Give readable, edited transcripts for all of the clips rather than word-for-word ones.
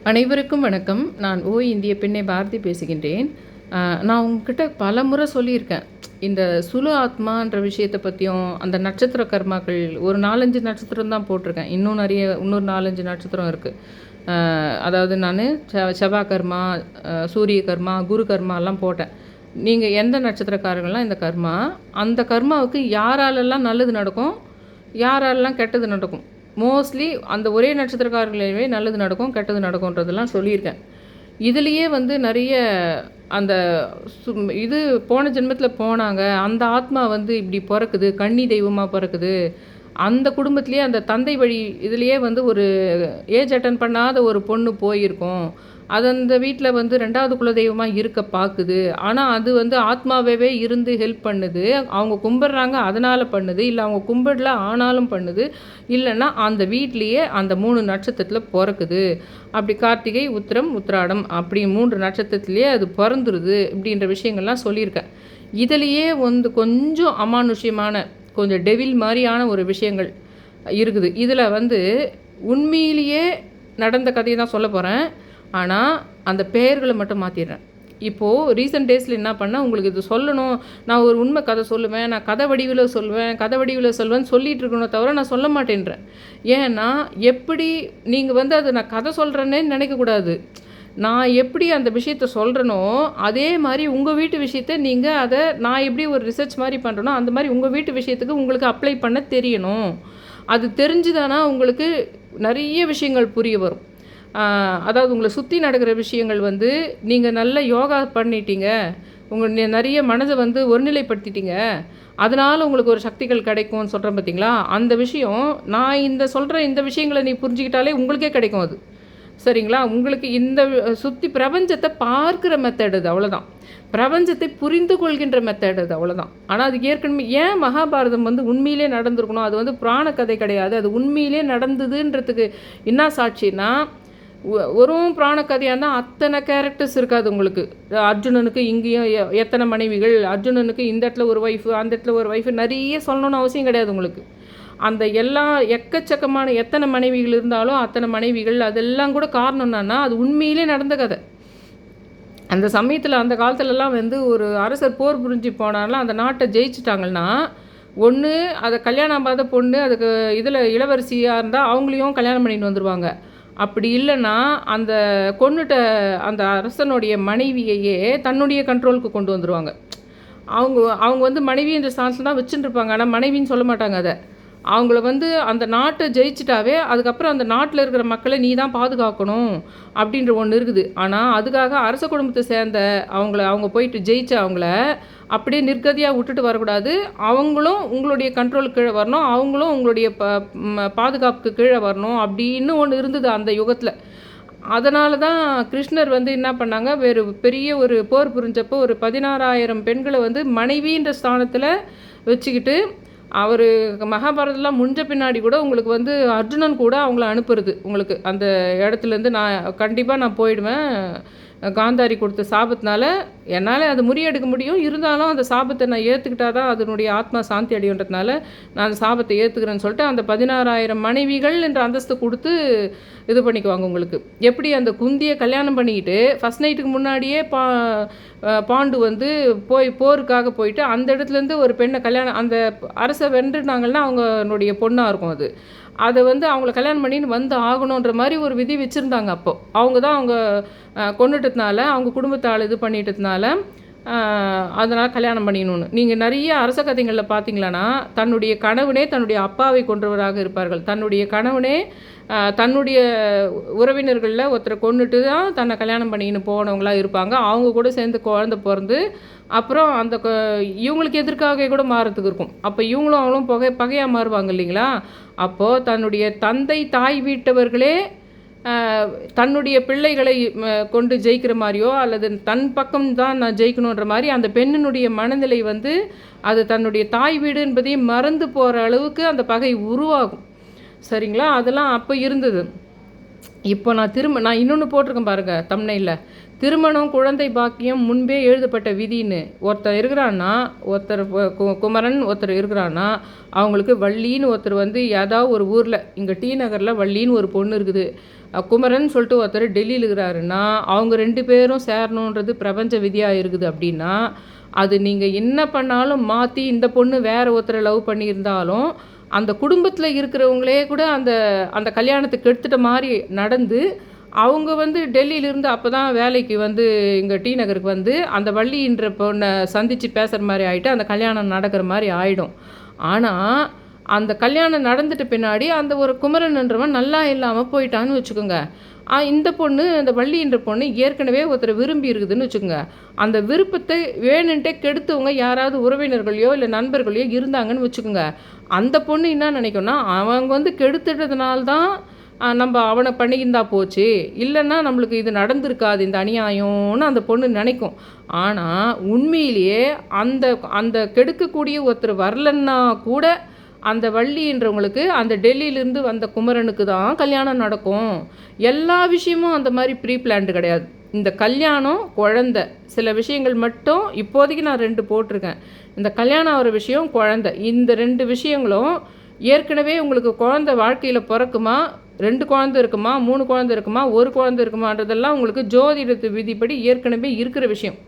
அனைவருக்கும் வணக்கம். நான் இந்திய பெண்ணை பாரதி பேசுகின்றேன். நான் உங்ககிட்ட பலமுறை சொல்லியிருக்கேன். இந்த சுலு ஆத்மான்ற விஷயத்தை பற்றியும், அந்த நட்சத்திர கர்மாக்கள் ஒரு 4, 5 நட்சத்திரம் தான் போட்டிருக்கேன். இன்னொரு 4, 5 நட்சத்திரம் இருக்குது. அதாவது நான் செவ்வாய் கர்மா, சூரிய கர்மா, குரு கர்மாலாம் போட்டேன். நீங்கள் எந்த நட்சத்திரக்காரங்கள்லாம் இந்த கர்மா, அந்த கர்மாவுக்கு யாராலெல்லாம் நல்லது நடக்கும், யாராலெல்லாம் கெட்டது நடக்கும். மோஸ்ட்லி அந்த ஒரே நட்சத்திரக்காரர்களே நல்லது நடக்கும், கெட்டது நடக்கும்ன்றதெல்லாம் சொல்லியிருக்கேன். இதுலேயே நிறைய அந்த இது போன ஜென்மத்தில் போனாங்க, அந்த ஆத்மா இப்படி பிறக்குது, கன்னி தெய்வமாக பிறக்குது. அந்த குடும்பத்திலேயே அந்த தந்தை வழி இதுலேயே ஒரு ஏஜ் அட்டன் பண்ணாத ஒரு பொண்ணு போயிருக்கும். அது அந்த வீட்டில் 2வது குலதெய்வமாக இருக்க பார்க்குது. ஆனால் அது ஆத்மாவே இருந்து ஹெல்ப் பண்ணுது. அவங்க கும்பிட்றாங்க அதனால் பண்ணுது, இல்லை அவங்க கும்பிடல ஆனாலும் பண்ணுது, இல்லைன்னா அந்த வீட்லேயே அந்த 3 நட்சத்திரத்தில் பிறக்குது. அப்படி கார்த்திகை, உத்திரம், உத்திராடம் அப்படி 3 நட்சத்திரத்துலேயே அது பிறந்துருது. இப்படின்ற விஷயங்கள்லாம் சொல்லியிருக்கேன். இதுலேயே கொஞ்சம் அமானுஷ்யமான, கொஞ்சம் டெவில் மாதிரியான ஒரு விஷயங்கள் இருக்குது. இதில் உண்மையிலேயே நடந்த கதையை தான் சொல்ல போகிறேன். ஆனால் அந்த பெயர்களை மட்டும் மாற்றிடுறேன். இப்போது ரீசெண்ட் டேஸில் என்ன பண்ணால், உங்களுக்கு இது சொல்லணும், நான் ஒரு உண்மை கதை சொல்லுவேன், நான் கதை வடிவில் சொல்வேன்னு சொல்லிகிட்டு இருக்கணும் தவிர நான் சொல்ல மாட்டேன்றேன். ஏன்னா எப்படி நீங்கள் அதை நான் கதை சொல்கிறேன்னே நினைக்கக்கூடாது. நான் எப்படி அந்த விஷயத்த சொல்கிறேனோ அதே மாதிரி உங்கள் வீட்டு விஷயத்த நீங்கள் அதை நான் எப்படி ஒரு ரிசர்ச் மாதிரி பண்ணுறனோ அந்த மாதிரி உங்கள் வீட்டு விஷயத்துக்கு உங்களுக்கு அப்ளை பண்ண தெரியணும். அது தெரிஞ்சுதானா உங்களுக்கு நிறைய விஷயங்கள் புரிய வரும். அதாவது உங்களை சுற்றி நடக்கிற விஷயங்கள் நீங்கள் நல்ல யோகா பண்ணிட்டீங்க, உங்கள் நிறைய மனதை ஒருநிலைப்படுத்திட்டீங்க, அதனால் உங்களுக்கு ஒரு சக்திகள் கிடைக்கும்னு சொல்கிறேன் பார்த்தீங்களா. அந்த விஷயம் நான் சொல்கிற இந்த விஷயங்களை நீ புரிஞ்சுக்கிட்டாலே உங்களுக்கே கிடைக்கும். அது சரிங்களா. உங்களுக்கு இந்த சுற்றி பிரபஞ்சத்தை பார்க்குற மெத்தட் அது, அவ்வளோதான். பிரபஞ்சத்தை புரிந்து கொள்கின்ற மெத்தட் அது, அவ்வளோதான். ஆனால் அது ஏற்கனவே ஏன் மகாபாரதம் உண்மையிலே நடந்திருக்கணும், அது புராண கதை கிடையாது, அது உண்மையிலே நடந்ததுன்றதுக்கு என்ன சாட்சின்னா, ஒரு புராண கதையாக இருந்தால் அத்தனை கேரக்டர்ஸ் இருக்காது உங்களுக்கு. அர்ஜுனனுக்கு இங்கேயும் எத்தனை மனைவிகள், அர்ஜுனனுக்கு இந்த இடத்துல ஒரு ஒய்ஃபு, அந்த இடத்துல ஒரு ஒய்ஃபு, நிறைய சொல்லணும்னு அவசியம் கிடையாது உங்களுக்கு. அந்த எல்லா எக்கச்சக்கமான எத்தனை மனைவிகள் இருந்தாலும் அத்தனை மனைவிகள், அதெல்லாம் கூட காரணம் என்னன்னா அது உண்மையிலே நடந்த கதை. அந்த சமயத்தில் அந்த காலத்துலலாம் ஒரு அரசர் போர் புரிஞ்சு போனாலும் அந்த நாட்டை ஜெயிச்சிட்டாங்கன்னா, ஒன்று அதை கல்யாணம் ஆகாத பொண்ணு அதுக்கு இதில் இளவரசியாக இருந்தால் அவங்களையும் கல்யாணம் பண்ணிட்டு வந்துடுவாங்க. அப்படி இல்லைன்னா அந்த கொன்னுட்ட அந்த அரசனுடைய மனைவியையே தன்னுடைய கண்ட்ரோலுக்கு கொண்டு வந்துடுவாங்க. அவங்க மனைவின்ற ஸ்தானத்தில் தான் வச்சுட்டு இருப்பாங்க. ஆனால் மனைவின்னு சொல்ல மாட்டாங்க. அதை அவங்கள அந்த நாட்டை ஜெயிச்சிட்டாவே அதுக்கப்புறம் அந்த நாட்டில் இருக்கிற மக்களை நீ தான் பாதுகாக்கணும் அப்படின்ற ஒன்று இருக்குது. ஆனால் அதுக்காக அரச குடும்பத்தை சேர்ந்த அவங்க போயிட்டு ஜெயிச்ச அவங்கள அப்படியே நிர்கதியாக விட்டுட்டு வரக்கூடாது. அவங்களும் உங்களுடைய கண்ட்ரோலுக்கு கீழே வரணும், அவங்களும் உங்களுடைய பாதுகாப்புக்கு கீழே வரணும் அப்படின்னு ஒன்று இருந்தது அந்த யுகத்தில். அதனால தான் கிருஷ்ணர் என்ன பண்ணாங்க, வேறு பெரிய ஒரு போர் புரிஞ்சப்போ ஒரு 16,000 பெண்களை மனைவின்ற ஸ்தானத்தில் வச்சுக்கிட்டு, அவர் மகாபாரதம்லாம் முடிஞ்ச பின்னாடி கூட உங்களுக்கு அர்ஜுனன் கூட அவங்கள அனுப்புறது. உங்களுக்கு அந்த இடத்துலேருந்து நான் போயிடுவேன், காந்தாரி கொடுத்த சாபத்தினால என்னால் அது முறியெடுக்க முடியும், இருந்தாலும் அந்த சாபத்தை நான் ஏற்றுக்கிட்டால் தான் அதனுடைய ஆத்மா சாந்தி அடையுன்றதுனால நான் அந்த சாபத்தை ஏற்றுக்கிறேன்னு சொல்லிட்டு அந்த 16,000 மனைவிகள் என்ற அந்தஸ்து கொடுத்து இது பண்ணிக்குவாங்க. உங்களுக்கு எப்படி அந்த குந்தியை கல்யாணம் பண்ணிக்கிட்டு ஃபஸ்ட் நைட்டுக்கு முன்னாடியே பாண்டு போய் போருக்காக போயிட்டு அந்த இடத்துலேருந்து ஒரு பெண்ணை கல்யாணம், அந்த அரசை வென்றுனாங்கன்னா அவங்களுடைய பொண்ணாக இருக்கும் அது, அதை அவங்கள கல்யாணம் பண்ணின்னு ஆகணுன்ற மாதிரி ஒரு விதி வச்சுருந்தாங்க. அப்போது அவங்க தான் அவங்க கொண்டுட்டதுனால, அவங்க குடும்பத்தால் இது பண்ணிட்டதுனால அதனால் கல்யாணம் பண்ணிக்கணும்னு. நீங்கள் நிறைய அரச கதைகளில் பார்த்தீங்களான்னா தன்னுடைய கணவனே தன்னுடைய அப்பாவை கொன்றவராக இருப்பார்கள். தன்னுடைய கணவனே தன்னுடைய உறவினர்களில் ஒருத்தரை கொண்டுட்டு தான் தன்னை கல்யாணம் பண்ணிக்கின்னு போனவங்களாக இருப்பாங்க. அவங்க கூட சேர்ந்து குழந்தை பிறந்து அப்புறம் அந்த இவங்களுக்கு எதிர்க்காக கூட மாறத்துக்கு இருக்கும். அப்போ இவங்களும் அவங்களும் பகையாக மாறுவாங்க இல்லைங்களா. அப்போது தன்னுடைய தந்தை தாய் வீட்டவர்களே தன்னுடைய பிள்ளைகளை கொண்டு ஜெயிக்கிற மாதிரியோ அல்லது தன் பக்கம் தான் நான் ஜெயிக்கணுன்ற மாதிரி அந்த பெண்ணினுடைய மனநிலை அது தன்னுடைய தாய் வீடு என்பதையும் மறந்து போகிற அளவுக்கு அந்த பகை உருவாகும். சரிங்களா. அதெல்லாம் அப்போ இருந்தது. இப்போ நான் இன்னொன்று போட்டிருக்கேன் பாருங்கள் தம்ப்நெயிலில், திருமணம் குழந்தை பாக்கியம் முன்பே எழுதப்பட்ட விதின்னு. ஒருத்தர் இருக்கிறான்னா, ஒருத்தர் குமரன் ஒருத்தர் இருக்கிறான்னா, அவங்களுக்கு வள்ளின்னு ஒருத்தர் ஏதாவது ஒரு ஊரில், இங்கே டி நகரில் வள்ளின்னு ஒரு பொண்ணு இருக்குது, குமரன் சொல்லிட்டு ஒருத்தர் டெல்லியில் இருக்கிறாருன்னா அவங்க 2 பேரும் சேரணுன்றது பிரபஞ்ச விதியாக இருக்குது அப்படின்னா, அது நீங்கள் என்ன பண்ணாலும் மாற்றி இந்த பொண்ணு வேறு ஒருத்தரை லவ் பண்ணியிருந்தாலும் அந்த குடும்பத்தில் இருக்கிறவங்களே கூட அந்த அந்த கல்யாணத்துக்கு எடுத்துகிட்ட மாதிரி நடந்து அவங்க வந்து டெல்லியிலேருந்து அப்போ தான் வேலைக்கு வந்து இங்கே டி நகருக்கு வந்து அந்த வள்ளின்ற பொண்ணை சந்தித்து பேசுகிற மாதிரி ஆகிட்டு அந்த கல்யாணம் நடக்கிற மாதிரி ஆகிடும். ஆனால் அந்த கல்யாணம் நடந்துட்டு பின்னாடி அந்த ஒரு குமரன்ன்றவன் நல்லா இல்லாமல் போயிட்டான்னு வச்சுக்கோங்க. இந்த பொண்ணு அந்த வள்ளின்ற பொண்ணு ஏற்கனவே ஒருத்தரை விரும்பி இருக்குதுன்னு வச்சுக்கோங்க. அந்த விருப்பத்தை வேணுன்ட்டே கெடுத்தவங்க யாராவது உறவினர்களையோ இல்லை நண்பர்களையோ இருந்தாங்கன்னு வச்சுக்கோங்க. அந்த பொண்ணு என்ன நினைக்கும்னா, அவங்க வந்து கெடுத்துட்டதுனால்தான் நம்ம அவனை பண்ணியிருந்தா போச்சு, இல்லைன்னா நம்மளுக்கு இது நடந்திருக்காது இந்த அநியாயம்னு அந்த பொண்ணு நினைக்கும். ஆனால் உண்மையிலேயே அந்த அந்த கெடுக்கக்கூடிய ஒருத்தர் வரலன்னா கூட அந்த வள்ளின்றவங்களுக்கு அந்த டெல்லியிலேருந்து வந்த குமரனுக்கு தான் கல்யாணம் நடக்கும். எல்லா விஷயமும் அந்த மாதிரி ப்ரீ பிளான்டு கிடையாது. இந்த கல்யாணம், குழந்தை, சில விஷயங்கள் மட்டும் இப்போதைக்கு நான் 2 போட்டிருக்கேன். இந்த கல்யாணம் ஆகிற விஷயம், குழந்தை, இந்த 2 விஷயங்களும் ஏற்கனவே உங்களுக்கு குழந்தை வாழ்க்கையில் பிறக்குமா, 2 குழந்தை இருக்குமா, 3 குழந்தை இருக்குமா, 1 குழந்தை இருக்குமான்றதெல்லாம் உங்களுக்கு ஜோதிடத்து விதிப்படி ஏற்கனவே இருக்கிற விஷயம்.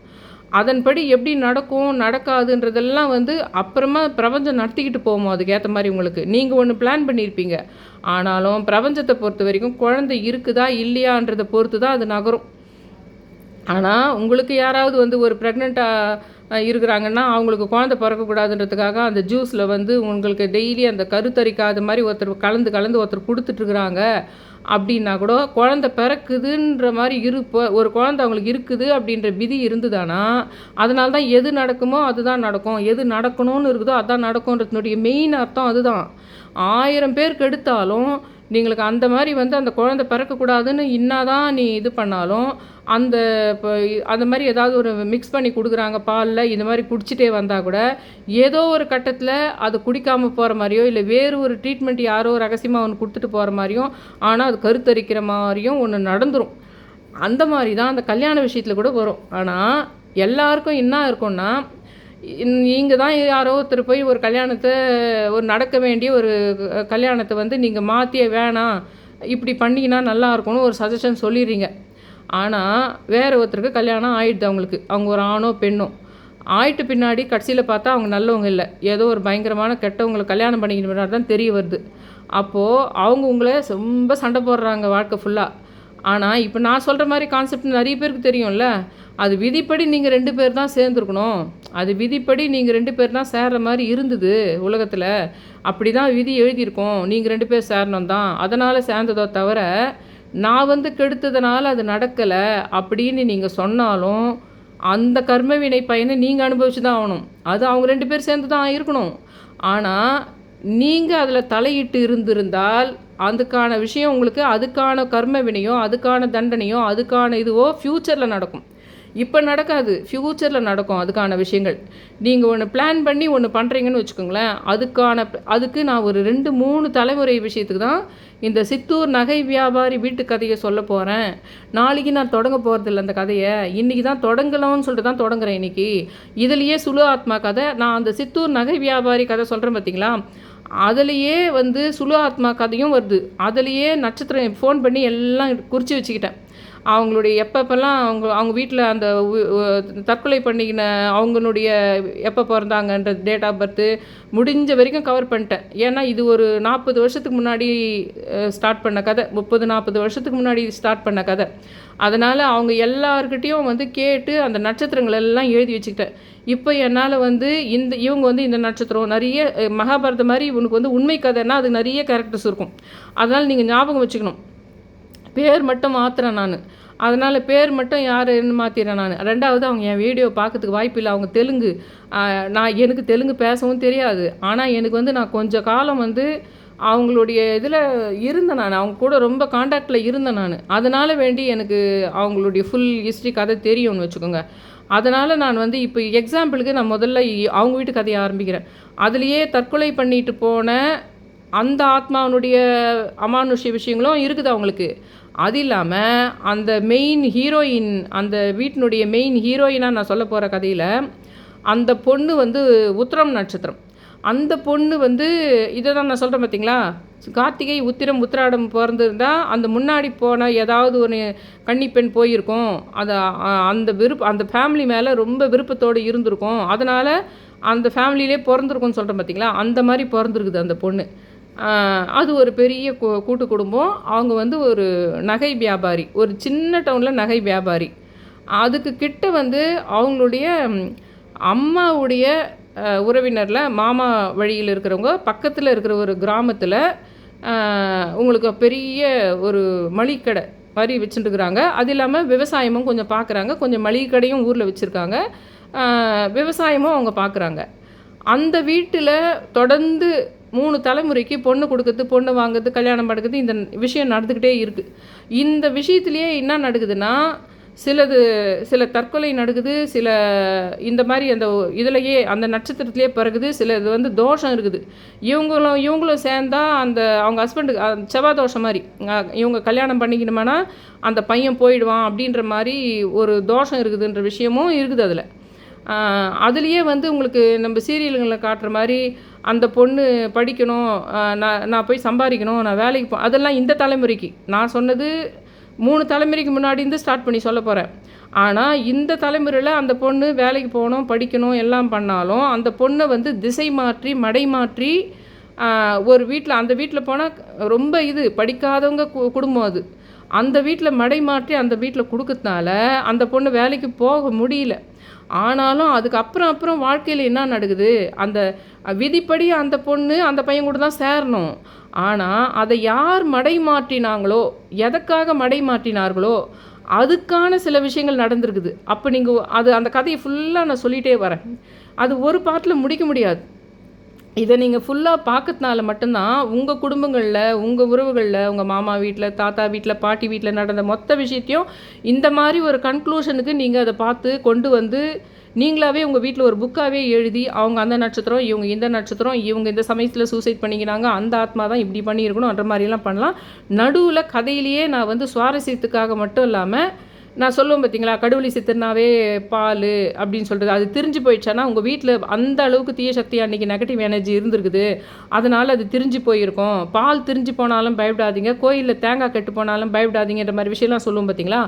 அதன்படி எப்படி நடக்கும் நடக்காதுன்றதெல்லாம் வந்து அப்புறமா பிரபஞ்சம் நடத்திக்கிட்டு போகும். அதுக்கேற்ற மாதிரி உங்களுக்கு நீங்கள் ஒன்று பிளான் பண்ணியிருப்பீங்க. ஆனாலும் பிரபஞ்சத்தை பொறுத்த வரைக்கும் குழந்தை இருக்குதா இல்லையான்றதை பொறுத்து தான் அது நகரும். ஆனால் உங்களுக்கு யாராவது வந்து ஒரு ப்ரெக்னெண்ட்டாக இருக்கிறாங்கன்னா அவங்களுக்கு குழந்தை பிறக்கக்கூடாதுன்றதுக்காக அந்த ஜூஸில் வந்து உங்களுக்கு டெய்லி அந்த கருத்தரிக்காத மாதிரி ஒருத்தர் கலந்து ஒருத்தர் கொடுத்துட்ருக்குறாங்க அப்படின்னா கூட குழந்தை பிறக்குதுன்ற மாதிரி ஒரு குழந்தை அவங்களுக்கு இருக்குது அப்படின்ற விதி இருந்துதானா, அதனால தான் எது நடக்குமோ அதுதான் நடக்கும், எது நடக்கணும்னு இருக்குதோ அதான் நடக்கும்ன்றதுனுடைய மெயின் அர்த்தம் அதுதான். 1000 பேர் கெடுத்தாலும் நீங்களுக்கு அந்த மாதிரி வந்து அந்த குழந்தை பிறக்கக்கூடாதுன்னு இன்னாதான் நீ இது பண்ணாலும் அந்த இப்போ அந்த மாதிரி ஏதாவது ஒரு மிக்ஸ் பண்ணி கொடுக்குறாங்க பாலில், இந்த மாதிரி குடிச்சிட்டே வந்தால் கூட ஏதோ ஒரு கட்டத்தில் அது குடிக்காமல் போகிற மாதிரியோ இல்லை வேறு ஒரு ட்ரீட்மெண்ட் யாரோ ரகசியமாக ஒன்று கொடுத்துட்டு போகிற மாதிரியும் ஆனால் அது கருத்தரிக்கிற மாதிரியும் ஒன்று நடந்துடும். அந்த மாதிரி தான் அந்த கல்யாண விஷயத்தில் கூட வரும். ஆனால் எல்லாருக்கும் என்ன இருக்கும்னா, நீங்கள் தான் யாரோ ஒருத்தர் போய் ஒரு கல்யாணத்தை ஒரு நடக்க வேண்டிய ஒரு கல்யாணத்தை வந்து நீங்கள் மாற்றிய வேணாம், இப்படி பண்ணிங்கன்னா நல்லா இருக்கும்னு ஒரு சஜஷன் சொல்லிடுறீங்க. ஆனால் வேறு ஒருத்தருக்கு கல்யாணம் ஆயிடுது, அவங்க ஒரு ஆணோ பெண்ணோ ஆயிட்டு பின்னாடி கடைசியில் பார்த்தா அவங்க நல்லவங்க இல்லை, ஏதோ ஒரு பயங்கரமான கெட்டவங்களை கல்யாணம் பண்ணிக்கிற பின்னாடி தான் தெரிய வருது. அப்போது அவங்க உங்களை ரொம்ப சண்டை போடுறாங்க வாழ்க்கை ஃபுல்லாக. ஆனால் இப்போ நான் சொல்கிற மாதிரி கான்செப்ட் நிறைய பேருக்கு தெரியும்ல. அது விதிப்படி நீங்கள் 2 பேர் தான் சேர்ந்துருக்கணும், அது விதிப்படி நீங்கள் 2 பேர் தான் சேர்ற மாதிரி இருந்தது உலகத்தில், அப்படி தான் விதி எழுதியிருக்கோம், நீங்கள் 2 பேர் சேரணும் தான், அதனால் சேர்ந்ததோ தவிர நான் வந்து கெடுத்ததுனால அது நடக்கலை அப்படின்னு நீங்கள் சொன்னாலும் அந்த கர்மவினை பயனை நீங்கள் அனுபவிச்சு தான் ஆகணும். அது அவங்க 2 பேர் சேர்ந்து தான் இருக்கணும். ஆனால் நீங்கள் அதில் தலையிட்டு இருந்திருந்தால் அதுக்கான விஷயம் உங்களுக்கு, அதுக்கான கர்ம வினையோ அதுக்கான தண்டனையோ அதுக்கான இதுவோ ஃப்யூச்சரில் நடக்கும். இப்போ நடக்காது, ஃப்யூச்சரில் நடக்கும் அதுக்கான விஷயங்கள். நீங்கள் ஒன்று பிளான் பண்ணி ஒன்று பண்ணுறீங்கன்னு வச்சுக்கோங்களேன், அதுக்கு நான் ஒரு 2-3 தலைமுறை விஷயத்துக்கு தான் இந்த சித்தூர் நகை வியாபாரி வீட்டு கதையை சொல்ல போகிறேன். நாளைக்கு நான் தொடங்க போகிறதில்ல அந்த கதையை, இன்றைக்கி தான் தொடங்கலாம்னு சொல்லிட்டு தான் தொடங்குறேன் இன்றைக்கி. இதுலேயே சுலு ஆத்மா கதை, நான் அந்த சித்தூர் நகை வியாபாரி கதை சொல்கிறேன் பார்த்தீங்களா, அதுலேயே வந்து சுலு ஆத்மா கதையும் வருது. அதுலேயே நட்சத்திரம் ஃபோன் பண்ணி எல்லாம் குறித்து வச்சுக்கிட்டேன். அவங்களுடைய எப்பப்பெல்லாம் அவங்க வீட்டில் அந்த தற்கொலை பண்ணிக்கின அவங்களுடைய எப்போ பிறந்தாங்கன்ற டேட் ஆஃப் பர்த்து முடிஞ்ச வரைக்கும் கவர் பண்ணிட்டேன். ஏன்னா இது ஒரு 40 வருஷத்துக்கு முன்னாடி ஸ்டார்ட் பண்ண கதை, 30-40 வருஷத்துக்கு முன்னாடி ஸ்டார்ட் பண்ண கதை. அதனால் அவங்க எல்லாருக்கிட்டேயும் வந்து கேட்டு அந்த நட்சத்திரங்கள் எல்லாம் எழுதி வச்சுக்கிட்டேன். இப்போ என்னால் வந்து இவங்க வந்து இந்த நட்சத்திரம் நிறைய மகாபாரதம் மாதிரி இவனுக்கு வந்து உண்மை கதைன்னா அது நிறைய கேரக்டர்ஸ் இருக்கும். அதனால் நீங்கள் ஞாபகம் வச்சுக்கணும். பேர் மட்டும் மாற்றுறேன் நான், அதனால் பேர் மட்டும் யாருன்னு மாற்றிடுறேன் நான். 2வது அவங்க என் வீடியோ பார்க்கறதுக்கு வாய்ப்பு இல்லை, அவங்க தெலுங்கு. எனக்கு தெலுங்கு பேசவும் தெரியாது. ஆனால் எனக்கு வந்து நான் கொஞ்சம் காலம் வந்து அவங்களுடைய இதில் இருந்தேன், நான் அவங்க கூட ரொம்ப காண்டாக்டில் இருந்தேன் நான். அதனால் வேண்டி எனக்கு அவங்களுடைய ஃபுல் ஹிஸ்ட்ரி கதை தெரியும்னு வச்சுக்கோங்க. அதனால் நான் வந்து இப்போ எக்ஸாம்பிளுக்கு நான் முதல்ல அவங்க வீட்டு கதையை ஆரம்பிக்கிறேன். அதுலேயே தற்கொலை பண்ணிட்டு போன அந்த ஆத்மாவனுடைய அமானுஷ்ய விஷயங்களும் இருக்குது அவங்களுக்கு. அது இல்லாமல் அந்த மெயின் ஹீரோயின், அந்த வீட்டினுடைய மெயின் ஹீரோயினாக நான் சொல்ல போகிற கதையில் அந்த பொண்ணு வந்து உத்திரம் நட்சத்திரம். அந்த பொண்ணு வந்து இதை தான் நான் சொல்கிறேன் பார்த்தீங்களா, கார்த்திகை உத்திரம் உத்திராடம் பிறந்திருந்தா அந்த முன்னாடி போன ஏதாவது ஒரு கன்னிப்பெண் போயிருக்கும், அது அந்த ஃபேமிலி மேலே ரொம்ப விருப்பத்தோடு இருந்திருக்கும், அதனால் அந்த ஃபேமிலியிலே பிறந்திருக்கும்னு சொல்கிறேன் பார்த்தீங்களா, அந்த மாதிரி பிறந்திருக்குது அந்த பொண்ணு. அது ஒரு பெரிய கூட்டு குடும்பம். அவங்க வந்து ஒரு நகை வியாபாரி, ஒரு சின்ன டவுனில் நகை வியாபாரி. அதுக்கு கிட்ட வந்து அவங்களுடைய அம்மாவுடைய உறவினரில் மாமா வழியில் இருக்கிறவங்க பக்கத்தில் இருக்கிற ஒரு கிராமத்தில் உங்களுக்கு பெரிய ஒரு மளிகை கடை மாதிரி வச்சுட்டுருக்குறாங்க. அது இல்லாமல் விவசாயமும் கொஞ்சம் பார்க்குறாங்க, கொஞ்சம் மளிகை கடையும் ஊரில் வச்சுருக்காங்க, விவசாயமும் அவங்க பார்க்குறாங்க. அந்த வீட்டில் தொடர்ந்து 3 தலைமுறைக்கு பொண்ணு கொடுக்குறது, பொண்ணு வாங்குறது, கல்யாணம் பண்ணுறது, இந்த விஷயம் நடந்துக்கிட்டே இருக்குது. இந்த விஷயத்துலேயே என்ன நடக்குதுன்னா, சில தற்கொலை நடக்குது, சில இந்த மாதிரி அந்த இதிலையே அந்த நட்சத்திரத்துலேயே பிறகுது, சில இது வந்து தோஷம் இருக்குது. இவங்களும் சேர்ந்தா அந்த அவங்க ஹஸ்பண்டுக்கு செவ்வாய் தோஷம் மாதிரி, இவங்க கல்யாணம் பண்ணிக்கணுமானா அந்த பையன் போயிடுவான் அப்படின்ற மாதிரி ஒரு தோஷம் இருக்குதுன்ற விஷயமும் இருக்குது அதில். அதுலேயே வந்து உங்களுக்கு நம்ம சீரியல்களில் காட்டுற மாதிரி அந்த பொண்ணு படிக்கணும், நான் போய் சம்பாதிக்கணும், நான் வேலைக்கு அதெல்லாம் இந்த தலைமுறைக்கு நான் சொன்னது 3 தலைமுறைக்கு முன்னாடி இருந்து ஸ்டார்ட் பண்ணி சொல்ல போகிறேன். ஆனால் இந்த தலைமுறையில் அந்த பொண்ணு வேலைக்கு போகணும், படிக்கணும், எல்லாம் பண்ணாலும் அந்த பொண்ணை வந்து திசை மாற்றி மடை மாற்றி ஒரு வீட்டில் அந்த வீட்டில் போனால் ரொம்ப படிக்காதவங்க குடும்பம் அது, அந்த வீட்டில் மடை மாற்றி அந்த வீட்டில் கொடுக்கறதுனால அந்த பொண்ணு வேலைக்கு போக முடியல. ஆனாலும் அதுக்கப்புறம் வாழ்க்கையில் என்ன நடக்குது, அந்த விதிப்படி அந்த பொண்ணு அந்த பையன் கூட தான் சேரணும். ஆனால் அதை யார் மடை மாற்றினாங்களோ, எதற்காக மடை மாற்றினார்களோ அதுக்கான சில விஷயங்கள் நடந்திருக்குது. அப்போ நீங்கள் அந்த கதையை ஃபுல்லாக நான் சொல்லிகிட்டே வரேன். அது ஒரு பாட்டில் முடிக்க முடியாது. இதை நீங்கள் ஃபுல்லாக பார்க்கறதுனால மட்டும்தான் உங்கள் குடும்பங்களில், உங்கள் உறவுகளில், உங்கள் மாமா வீட்டில், தாத்தா வீட்டில், பாட்டி வீட்டில் நடந்த மொத்த விஷயத்தையும் இந்த மாதிரி ஒரு கன்க்ளூஷனுக்கு நீங்கள் அதை பார்த்து கொண்டு வந்து நீங்களாவே உங்கள் வீட்டில் ஒரு புக்காகவே எழுதி, அவங்க அந்த நட்சத்திரம், இவங்க இந்த நட்சத்திரம், இவங்க இந்த சமயத்தில் சூசைட் பண்ணிக்கினாங்க, அந்த ஆத்மா தான் இப்படி பண்ணியிருக்கணும்ன்ற மாதிரிலாம் பண்ணலாம். நடுவில் கதையிலேயே நான் வந்து சுவாரஸ்யத்துக்காக மட்டும் இல்லாமல் நான் சொல்லுவேன் பார்த்தீங்களா, கடவுளி சித்தர்னாவே பால் அப்படின்னு சொல்கிறது, அது திரிஞ்சு போயிடுச்சானா உங்கள் வீட்டில் அந்த அளவுக்கு தீய சக்தி அன்றைக்கி நெகட்டிவ் எனர்ஜி இருந்திருக்குது, அதனால் அது திரிஞ்சு போயிருக்கும். பால் திரிஞ்சு போனாலும் பயப்படாதீங்க, கோயிலில் தேங்காய் கெட்டு போனாலும் பயப்படாதீங்கன்ற மாதிரி விஷயம்லாம் சொல்லுவோம் பார்த்தீங்களா,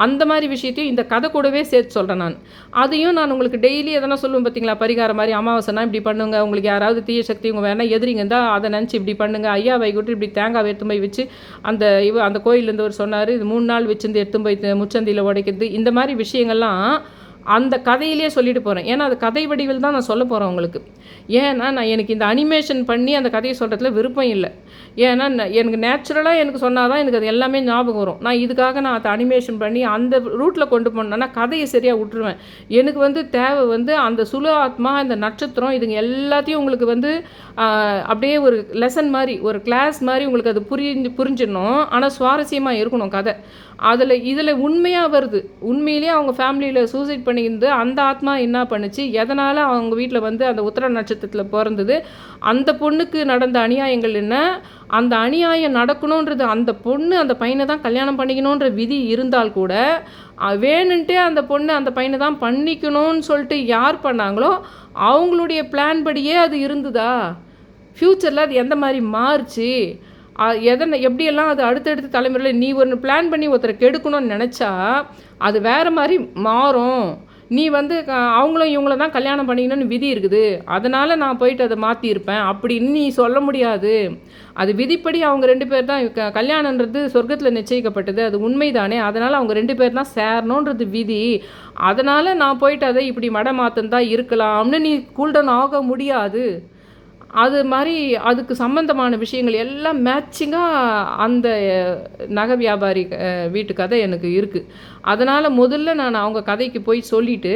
அந்த மாதிரி விஷயத்தையும் இந்த கதை கூடவே சேர்த்து சொல்கிறேன் நான். அதையும் நான் உங்களுக்கு டெய்லி எதனா சொல்லுவேன் பார்த்தீங்களா, பரிகாரம் மாதிரி அமாவாசைனா இப்படி பண்ணுங்க, உங்களுக்கு யாராவது தீய சக்தி உங்கள் வேணால் எதிரிங்க இருந்தால் அதை நினச்சி இப்படி பண்ணுங்கள், ஐயா வைகுட்டு இப்படி தேங்காய் எடுத்து போய் வச்சு அந்த கோயிலேருந்து ஒரு சொன்னார், இது 3 நாள் வச்சிருந்து எடுத்து போய் முச்சந்தியில் உடைக்கிறது, இந்த மாதிரி விஷயங்கள்லாம் அந்த கதையிலேயே சொல்லிட்டு போகிறேன். ஏன்னா அது கதை வடிவில் தான் நான் சொல்ல போகிறேன் உங்களுக்கு. ஏன்னா எனக்கு இந்த அனிமேஷன் பண்ணி அந்த கதையை சொல்கிறதுல விருப்பம் இல்லை. ஏன்னா எனக்கு நேச்சுரலாக எனக்கு சொன்னால் தான் எனக்கு அது எல்லாமே ஞாபகம் வரும். நான் இதுக்காக நான் அதை அனிமேஷன் பண்ணி அந்த ரூட்டில் கொண்டு போனேன்னா கதையை சரியாக விட்டுருவேன். எனக்கு வந்து தேவை வந்து அந்த சுலு ஆத்மா, இந்த நட்சத்திரம், இதுங்க எல்லாத்தையும் உங்களுக்கு வந்து அப்படியே ஒரு லெசன் மாதிரி, ஒரு கிளாஸ் மாதிரி உங்களுக்கு அது புரிஞ்சிடணும். ஆனால் சுவாரஸ்யமாக இருக்கணும் கதை. இதில் உண்மையாக வருது, உண்மையிலேயே அவங்க ஃபேமிலியில் சூசைட் பண்ணியிருந்து அந்த ஆத்மா என்ன பண்ணுச்சு, எதனால் அவங்க வீட்டில் வந்து அந்த உத்திர நட்சத்திரத்தில் பிறந்தது, அந்த பொண்ணுக்கு நடந்த அநியாயங்கள் என்ன, அந்த அநியாயம் நடக்கணுன்றது அந்த பொண்ணு அந்த பையனை தான் கல்யாணம் பண்ணிக்கணுன்ற விதி இருந்தால் கூட வேணுன்ட்டே அந்த பொண்ணு அந்த பையனை தான் பண்ணிக்கணும்னு சொல்லிட்டு யார் பண்ணாங்களோ அவங்களுடைய பிளான் படியே அது இருந்ததா, ஃப்யூச்சரில் அது எந்த மாதிரி மாறுச்சு, எப்படியெல்லாம் அது அடுத்தடுத்த தலைமுறையில் நீ ஒரு பிளான் பண்ணி ஒருத்தரை கெடுக்கணும்னு நினச்சா அது வேறு மாதிரி மாறும். நீ வந்து அவங்களும் இவங்கள தான் கல்யாணம் பண்ணிக்கணும்னு விதி இருக்குது, அதனால் நான் போயிட்டு அதை மாற்றியிருப்பேன் அப்படின்னு நீ சொல்ல முடியாது. அது விதிப்படி அவங்க 2 பேர் தான் கல்யாணன்றது சொர்க்கத்தில் நிச்சயிக்கப்பட்டது, அது உண்மைதானே, அதனால் அவங்க 2 பேர் தான் சேரணுன்றது விதி, அதனால் நான் போயிட்டு அதை இப்படி மாற்றன் தான் இருக்கலாம்னு நீ கூல்டன் ஆக முடியாது. அது மாதிரி அதுக்கு சம்மந்தமான விஷயங்கள் எல்லாம் மேட்சிங்காக அந்த நகை வியாபாரி வீட்டு கதை எனக்கு இருக்குது. அதனால் முதல்ல நான் அவங்க கதைக்கு போய் சொல்லிவிட்டு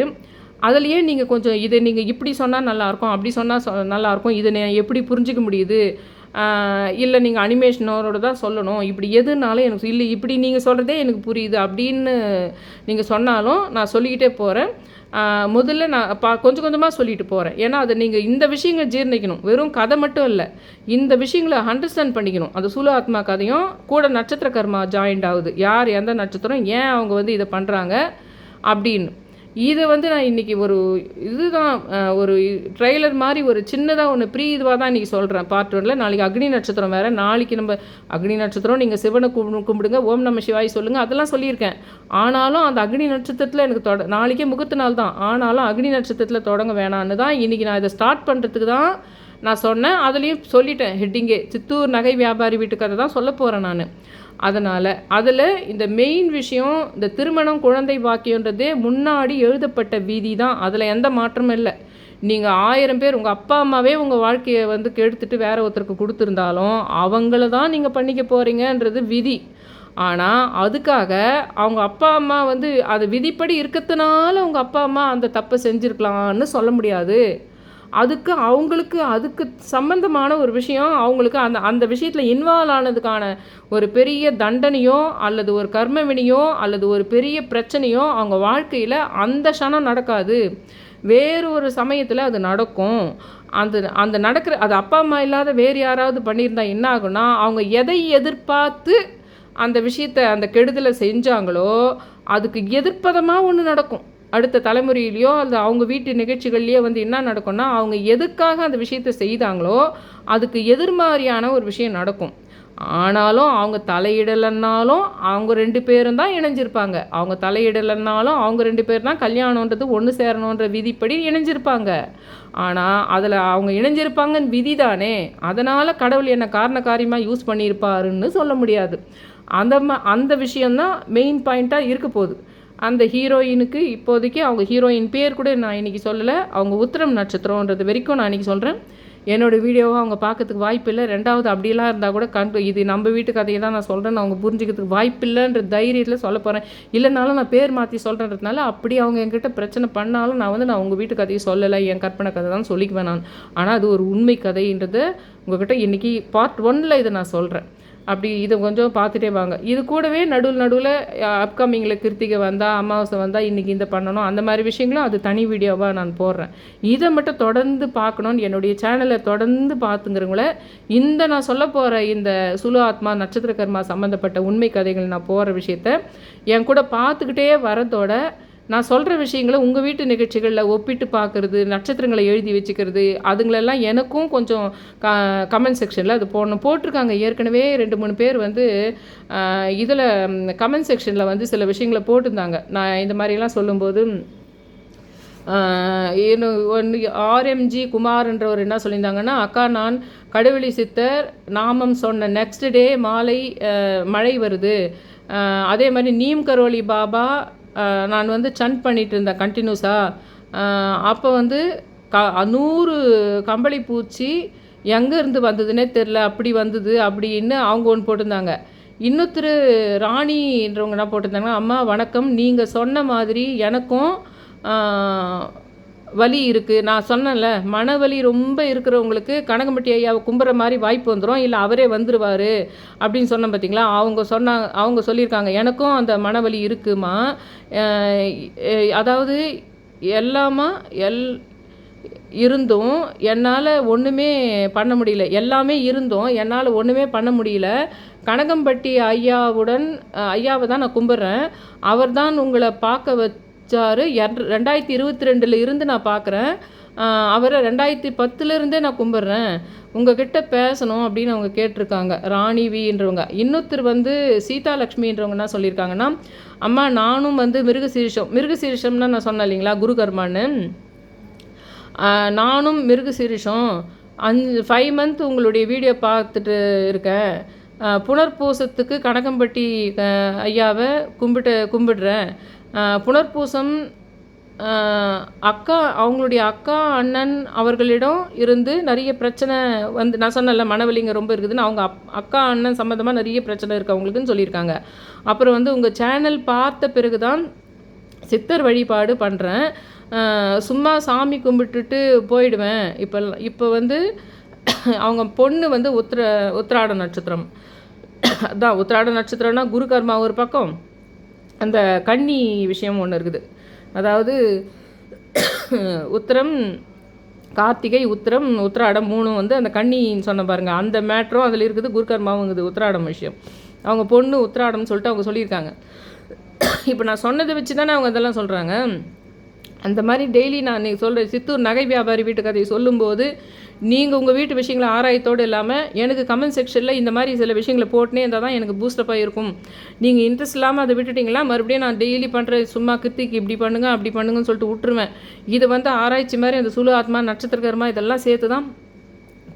அதுலேயே நீங்கள் கொஞ்சம் இதை நீங்கள் இப்படி சொன்னால் நல்லாயிருக்கும், அப்படி சொன்னால் நல்லாயிருக்கும், இதை நான் எப்படி புரிஞ்சிக்க முடியுது, இல்லை நீங்கள் அனிமேஷனோட தான் சொல்லணும், இப்படி எதுனாலும் எனக்கு இல்லை, இப்படி நீங்கள் சொல்கிறதே எனக்கு புரியுது அப்படின்னு நீங்கள் சொன்னாலும் நான் சொல்லிக்கிட்டே போகிறேன். முதல்ல நான் கொஞ்சம் கொஞ்சமாக சொல்லிட்டு போகிறேன். ஏன்னா அதை நீங்கள் இந்த விஷயங்கள் ஜீர்ணிக்கணும், வெறும் கதை மட்டும் இல்லை, இந்த விஷயங்களை அண்டர்ஸ்டாண்ட் பண்ணிக்கணும். அந்த சுலு ஆத்மா கதையும் கூட நட்சத்திர கர்மா ஜாயிண்ட் ஆகுது, யார் எந்த நட்சத்திரம் ஏன் அவங்க வந்து இதை பண்ணுறாங்க அப்படின்னு. இதை வந்து நான் இன்றைக்கி ஒரு இதுதான் ஒரு ட்ரெய்லர் மாதிரி ஒரு சின்னதாக ஒன்று இதுவாக தான் இன்றைக்கி சொல்கிறேன். பார்ட் 1ல் நாளைக்கு அக்னி நட்சத்திரம் வேறு. நாளைக்கு நம்ம அக்னி நட்சத்திரம் நீங்கள் சிவனை கும்பிடுங்க, ஓம் நம சிவாய் சொல்லுங்கள், அதெல்லாம் சொல்லியிருக்கேன். ஆனாலும் அந்த அக்னி நட்சத்திரத்தில் எனக்கு நாளைக்கே முகூர்த்த நாள் தான், ஆனாலும் அக்னி நட்சத்திரத்தில் தொடங்க வேணான்னு தான் இன்றைக்கி நான் இதை ஸ்டார்ட் பண்ணுறதுக்கு தான் நான் சொன்னேன். அதுலேயும் சொல்லிட்டேன் ஹெட்டிங்கே, சித்தூர் நகை வியாபாரி வீட்டு கதை தான் சொல்ல போகிறேன் நான். அதனால் அதில் இந்த மெயின் விஷயம், இந்த திருமணம் குழந்தை பாக்கியன்றதே முன்னாடி எழுதப்பட்ட விதி தான். அதில் எந்த மாற்றமும் இல்லை. நீங்கள் 1000 பேர் உங்கள் அப்பா அம்மாவே உங்கள் வாழ்க்கையை வந்து கெடுத்துட்டு வேற ஒருத்தருக்கு கொடுத்துருந்தாலும் அவங்கள தான் நீங்கள் பண்ணிக்க போகிறீங்கன்றது விதி. ஆனால் அதுக்காக அவங்க அப்பா அம்மா வந்து அது விதிப்படி இருக்கிறதுனால அவங்க அப்பா அம்மா அந்த தப்பை செஞ்சுருக்கலான்னு சொல்ல முடியாது. அதுக்கு சம்பந்தமான ஒரு விஷயம், அவங்களுக்கு அந்த விஷயத்தில் இன்வால்வ் ஆனதுக்கான ஒரு பெரிய தண்டனையோ அல்லது ஒரு கர்மவினியோ அல்லது ஒரு பெரிய பிரச்சனையோ அவங்க வாழ்க்கையில் அந்த க்ஷணம் நடக்காது. வேறு ஒரு சமயத்தில் அது நடக்கும். அந்த நடக்கிற அது அப்பா அம்மா இல்லாத வேறு யாராவது பண்ணியிருந்தால் என்ன ஆகும்னா, அவங்க எதை எதிர்பார்த்து அந்த விஷயத்தை அந்த கெடுதலை செஞ்சாங்களோ அதுக்கு எதிர்ப்பதமாக ஒன்று நடக்கும். அடுத்த தலைமுறையிலையோ அல்லது அவங்க வீட்டு நிகழ்ச்சிகள்லையோ வந்து என்ன நடக்கும்னா, அவங்க எதுக்காக அந்த விஷயத்தை செய்தாங்களோ அதுக்கு எதிர்மாறியான ஒரு விஷயம் நடக்கும். ஆனாலும் அவங்க தலையிடலைன்னாலும் அவங்க 2 பேரும் தான் இணைஞ்சிருப்பாங்க. அவங்க தலையிடலைன்னாலும் அவங்க 2 பேர் தான் கல்யாணன்றது ஒன்று சேரணுன்ற விதிப்படி இணைஞ்சிருப்பாங்க. ஆனால் அதில் அவங்க இணைஞ்சிருப்பாங்கன்னு விதி தானே, அதனால் கடவுள் என்ன காரண காரியமாக யூஸ் பண்ணியிருப்பாருன்னு சொல்ல முடியாது. அந்த விஷயந்தான் மெயின் பாயிண்ட்டாக இருக்க போகுது. அந்த ஹீரோயினுக்கு இப்போதைக்கு அவங்க ஹீரோயின் பேர் கூட நான் இன்றைக்கி சொல்லலை. அவங்க உத்திரம் நட்சத்திரன்றது வரைக்கும் நான் இன்றைக்கி சொல்கிறேன். என்னோடய வீடியோவை அவங்க பார்க்கறதுக்கு வாய்ப்பு இல்லை. 2வது அப்படிலாம் இருந்தால் கூட இது நம்ம வீட்டு கதையை தான் நான் சொல்கிறேன்னு அவங்க புரிஞ்சிக்கிறதுக்கு வாய்ப்பு இல்லைன்ற தைரியத்தில் சொல்ல போகிறேன். இல்லைனாலும் நான் பேர் மாற்றி சொல்கிறதுனால அப்படி அவங்க என்கிட்ட பிரச்சனை பண்ணாலும் நான் உங்கள் வீட்டு கதையை சொல்லலை, என் கற்பனை கதை தான் சொல்லிக்குவேன் நான். ஆனால் அது ஒரு உண்மை கதைன்றதை உங்கள்கிட்ட இன்றைக்கி பார்ட் 1ல் இதை நான் சொல்கிறேன். அப்படி இதை கொஞ்சம் பார்த்துட்டே வாங்க. இது கூடவே நடுவில் அப்கமிங்கில் கிருத்திகை வந்தால், அமாவாசை வந்தால் இன்றைக்கி இந்த பண்ணணும், அந்த மாதிரி விஷயங்களும் அது தனி வீடியோவாக நான் போடுறேன். இதை மட்டும் தொடர்ந்து பார்க்கணுன்னு என்னுடைய சேனலை தொடர்ந்து பார்த்துங்கிறவங்கள நான் சொல்ல போகிற இந்த சுலு ஆத்மா நட்சத்திர கர்மா சம்மந்தப்பட்ட உண்மை கதைகள் நான் போகிற விஷயத்த என் கூட பார்த்துக்கிட்டே வரதோட நான் சொல்கிற விஷயங்களை உங்கள் வீட்டு நிகழ்ச்சிகளில் ஒப்பிட்டு பார்க்குறது, நட்சத்திரங்களை எழுதி வச்சுக்கிறது, அதுங்களெல்லாம் எனக்கும் கொஞ்சம் கமெண்ட் செக்ஷனில் அது போட்டிருக்காங்க. ஏற்கனவே 2-3 பேர் வந்து இதில் கமெண்ட் செக்ஷனில் வந்து சில விஷயங்களை போட்டிருந்தாங்க. நான் இந்த மாதிரிலாம் சொல்லும்போது RMG குமார்ன்றவர் என்ன சொல்லியிருந்தாங்கன்னா, அக்கா நான் கடவுளி சித்தர் நாமம் சொன்ன நெக்ஸ்ட் டே மாலை மழை வருது, அதே மாதிரி நீம் கரோலி பாபா நான் வந்து சண்ட் பண்ணிகிட்டு இருந்தேன் கண்டினியூஸாக. அப்போ வந்து 100 கம்பளி பூச்சி எங்கேருந்து வந்ததுன்னே தெரில, அப்படி வந்தது அப்படின்னு அவங்க ஒன்று போட்டிருந்தாங்க. இன்னொருத்தர் ராணின்றவங்க என்ன போட்டிருந்தாங்கன்னா, அம்மா வணக்கம், நீங்கள் சொன்ன மாதிரி எனக்கும் வலி இருக்குது. நான் சொன்னேன்ல, மனவலி ரொம்ப இருக்கிறவங்களுக்கு கனகம்பட்டி ஐயாவை கும்புற மாதிரி வாய்ப்பு வந்துடும், இல்லை அவரே வந்துடுவார் அப்படின்னு சொன்னேன் பார்த்தீங்களா. அவங்க சொல்லியிருக்காங்க எனக்கும் அந்த மனவலி இருக்குமா, அதாவது எல்லாமா இருந்தும் என்னால் ஒன்றுமே பண்ண முடியல, எல்லாமே இருந்தும் என்னால் ஒன்றுமே பண்ண முடியல. கனகம்பட்டி ஐயாவை தான் நான் கும்பிட்றேன், அவர் தான் உங்களை பார்க்க வச்சாரு. 2022 இருந்து நான் பார்க்குறேன், அவரை 2010 நான் கும்பிட்றேன், உங்ககிட்ட பேசணும் அப்படின்னு அவங்க கேட்டிருக்காங்க. ராணி வின்றவங்க. இன்னொருத்தர் வந்து சீதாலக்ஷ்மின்றவங்க என்ன சொல்லியிருக்காங்கன்னா, அம்மா நானும் வந்து மிருகசீரிஷம்னா நான் சொன்னேன் இல்லைங்களா குருகர்மான்னு, நானும் மிருகசீரிஷம் 5 மந்த் உங்களுடைய வீடியோ பார்த்துட்டு இருக்கேன். புனர்பூசத்துக்கு கனகம்பட்டி ஐயாவை கும்பிடுறேன். புனர்பூசம் அவங்களுடைய அக்கா அண்ணன் அவர்களிடம் இருந்து நிறைய பிரச்சனை வந்து, நான் சொன்னல மனவலிங்க ரொம்ப இருக்குதுன்னு, அவங்க அக்கா அண்ணன் சம்மந்தமாக நிறைய பிரச்சனை இருக்குது அவங்களுக்குன்னு சொல்லியிருக்காங்க. அப்புறம் வந்து உங்கள் சேனல் பார்த்த பிறகு தான் சித்தர் வழிபாடு பண்ணுறேன், சும்மா சாமி கும்பிட்டுட்டு போயிடுவேன். இப்போ வந்து அவங்க பொண்ணு வந்து உத்திராட நட்சத்திரம் அதான். உத்திராட நட்சத்திரம்னா குரு கர்மா ஒரு பக்கம், அந்த கன்னி விஷயம் ஒன்று இருக்குது. அதாவது உத்திரம் கார்த்திகை உத்திராடம் 3 வந்து அந்த கன்னின்னு சொன்ன பாருங்கள், அந்த மேட்ரும் அதில் இருக்குது, குருகர்மாவுங்குது உத்திராடம் விஷயம். அவங்க பொண்ணு உத்திராடம்னு சொல்லிட்டு அவங்க சொல்லியிருக்காங்க. இப்போ நான் சொன்னதை வச்சு தானே அவங்க இதெல்லாம் சொல்கிறாங்க. அந்த மாதிரி டெய்லி நான் சொல்கிறேன். சித்தூர் நகை வியாபாரி வீட்டு கதையை சொல்லும்போது நீங்கள் உங்கள் வீட்டு விஷயங்களை ஆராயத்தோடு இல்லாமல் எனக்கு கமெண்ட் செக்ஷனில் இந்த மாதிரி சில விஷயங்களை போட்டுனே இருந்தால் தான் எனக்கு பூஸ்டப்பாக இருக்கும். நீங்கள் இன்ட்ரெஸ்ட் இல்லாமல் அதை விட்டுட்டிங்களா மறுபடியும் நான் டெய்லி பண்ணுற சும்மா கிருத்திக்கு இப்படி பண்ணுங்க அப்படி பண்ணுங்கன்னு சொல்லிட்டு விட்டுருவேன். இது ஆராய்ச்சி மாதிரி அந்த சுழு ஆத்மா, நட்சத்திரகர்மா இதெல்லாம் சேர்த்து தான்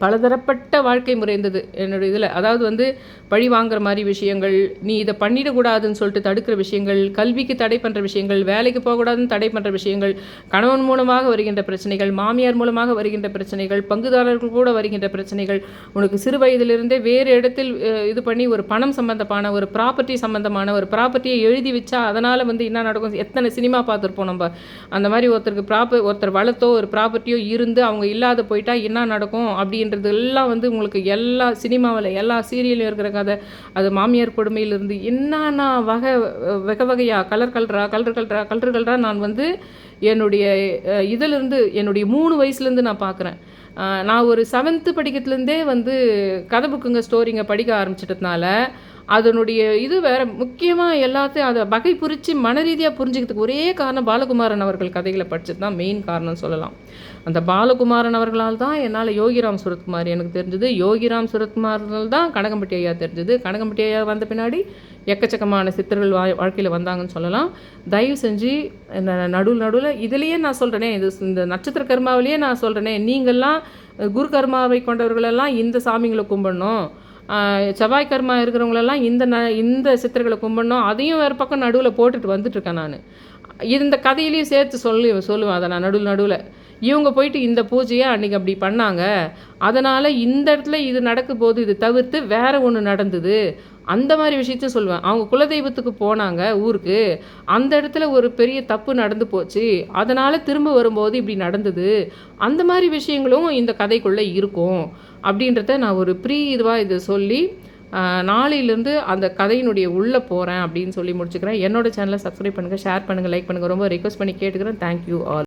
பலதரப்பட்ட வாழ்க்கை முறை இருந்தது என்னோடய இதில். அதாவது பழி வாங்குற மாதிரி விஷயங்கள், நீ இதை பண்ணிடக்கூடாதுன்னு சொல்லிட்டு தடுக்கிற விஷயங்கள், கல்விக்கு தடை பண்ணுற விஷயங்கள், வேலைக்கு போகக்கூடாதுன்னு தடை பண்ணுற விஷயங்கள், கணவன் மூலமாக வருகின்ற பிரச்சனைகள், மாமியார் மூலமாக வருகின்ற பிரச்சனைகள், பங்குதாரர்கள் கூட வருகின்ற பிரச்சனைகள், உனக்கு சிறு வயதிலிருந்தே வேறு இடத்தில் இது பண்ணி ஒரு பணம் சம்மந்தமான ஒரு ப்ராப்பர்ட்டி சம்மந்தமான ஒரு ப்ராப்பர்ட்டியை எழுதி வச்சா அதனால் என்ன நடக்கும். எத்தனை சினிமா பார்த்துருப்போம் நம்ம. அந்த மாதிரி ஒருத்தர் வளர்த்தோ ஒரு ப்ராப்பர்ட்டியோ இருந்து அவங்க இல்லாத போயிட்டா என்ன நடக்கும் அப்படின்றதெல்லாம் உங்களுக்கு எல்லா சினிமாவில் எல்லா சீரியலும் இருக்கிற கதை. அது மாமியார் கொடுமையிலிருந்து என்னன்னா வகையாக கலர்களா நான் என்னுடைய இதிலிருந்து என்னுடைய 3 வயசுலேருந்து நான் பார்க்குறேன். நான் ஒரு 7th படிக்கிறதுலேருந்தே கதை புக்குங்க ஸ்டோரிங்க படிக்க ஆரம்பிச்சிட்டதுனால அதனுடைய இது வேறு. முக்கியமாக எல்லாத்தையும் அதை வகை புரித்து மன ரீதியாக புரிஞ்சுக்கிறதுக்கு ஒரே காரணம் பாலகுமாரன் அவர்கள் கதைகளை படித்தது தான் மெயின் காரணம் சொல்லலாம். அந்த பாலகுமாரன் அவர்களால் தான் என்னால் யோகிராம் சுரத்குமார் எனக்கு தெரிஞ்சது. யோகிராம் சுரத்குமார்கள் தான் கனகம்பட்டி ஐயா தெரிஞ்சது. கனகம்பட்டி ஐயா வந்த பின்னாடி எக்கச்சக்கமான சித்தர்கள் வாழ்க்கையில் வந்தாங்கன்னு சொல்லலாம். தயவு செஞ்சு நடுவில் இதுலேயே நான் சொல்கிறேனே, இந்த நட்சத்திர கர்மாவிலேயே நான் சொல்கிறேனே, நீங்கள்லாம் குரு கர்மாவை கொண்டவர்களெல்லாம் இந்த சாமிங்களை கும்பிடணும், செவ்வாய் கர்மா இருக்கிறவங்களெல்லாம் இந்த சித்தர்களை கும்பிடணும், அதையும் வேறு பக்கம் நடுவில் போட்டுட்டு வந்துட்டுருக்கேன் நான். இந்த கதையிலையும் சேர்த்து சொல்லுவேன் அதை நான் நடுவில். இவங்க போயிட்டு இந்த பூஜையை அன்றைக்கி அப்படி பண்ணாங்க, அதனால் இந்த இடத்துல இது நடக்கும் போது இது தவிர்த்து வேறு ஒன்று நடந்தது, அந்த மாதிரி விஷயத்தையும் சொல்லுவேன். அவங்க குலதெய்வத்துக்கு போனாங்க ஊருக்கு, அந்த இடத்துல ஒரு பெரிய தப்பு நடந்து போச்சு, அதனால் திரும்ப வரும்போது இப்படி நடந்தது, அந்த மாதிரி விஷயங்களும் இந்த கதைக்குள்ளே இருக்கும் அப்படின்றத நான் ஒரு இதுவாக இதை சொல்லி நாளையிலேருந்து அந்த கதையினுடைய உள்ளே போகிறேன் அப்படின்னு சொல்லி முடிச்சுக்கிறேன். என்னோடய சேனலை சப்ஸ்கிரைப் பண்ணுங்கள், ஷேர் பண்ணுங்கள், லைக் பண்ணுங்கள். ரொம்ப ரிக்வெஸ்ட் பண்ணி கேட்டுக்கிறேன். Thank you all.